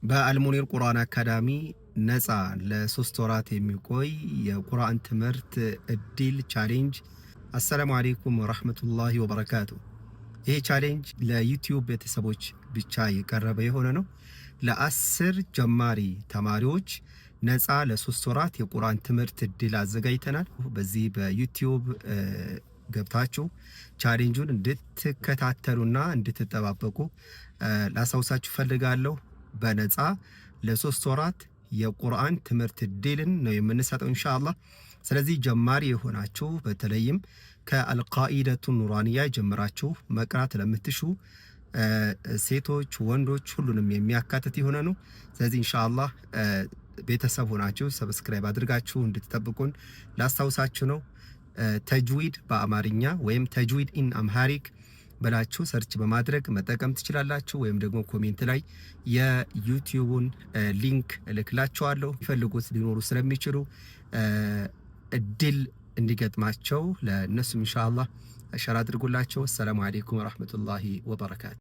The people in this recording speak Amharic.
በአልሙኒር ቁርአን አካዳሚ ነፃ ለ3 ወራት የሚቆይ የቁርአን ትምህርት እድል ቻሌንጅ። አሰላሙ አለይኩም ወራህመቱላሂ ወበረካቱ። ይህ ቻሌንጅ ለዩቲዩብ ቤተሰቦች ብቻ የቀረበ የሆነ ነው። ለ10 ጀማሪ ተማሪዎች ነፃ ለ3 ወራት የቁርአን ትምህርት እድል አዘጋጅተናል። በዚህ በዩቲዩብ ገብታችሁ ቻሌንጁን እንድትከታተሉና እንድትጠባበቁ ላሳውሳችሁ ፈልጋለሁ። በነፃ ለ3 ወራት የቁርአን ትምህርት እድልን ነው የምንሰጠው ኢንሻአላህ። ስለዚህ ጀማሪ የሆናችሁ በተለይም ከአልቃኢደቱ ኑራንያ ጀምራችሁ መቅራት ለምትሹ ሴቶች፣ ወንዶች ሁሉንም የሚያካትት የሆነ ነው። ስለዚህ ኢንሻአላህ ቤተሰብ ሆናችሁ ሰብስክራይብ አድርጋችሁ እንድትጠብቁን ላስታውሳችሁ ነው። ተጅዊድ በአማርኛ ወይም ተጅዊድ ኢን አምሃሪክ በላችሁ ሰርች በማድረግ መጠቀም ትችላላችሁ። ወይም ደግሞ ኮሜንት ላይ የዩቲዩቡን ሊንክ እልክላችኋለሁ። ይፈልጉት ሊኖሩ ስለሚችሉ እድል እንዲገጥማቸው ለነሱም ኢንሻአላህ ሸር አድርጉላቸው። ሰላም አለይኩም ወራህመቱላሂ ወበረካቱ።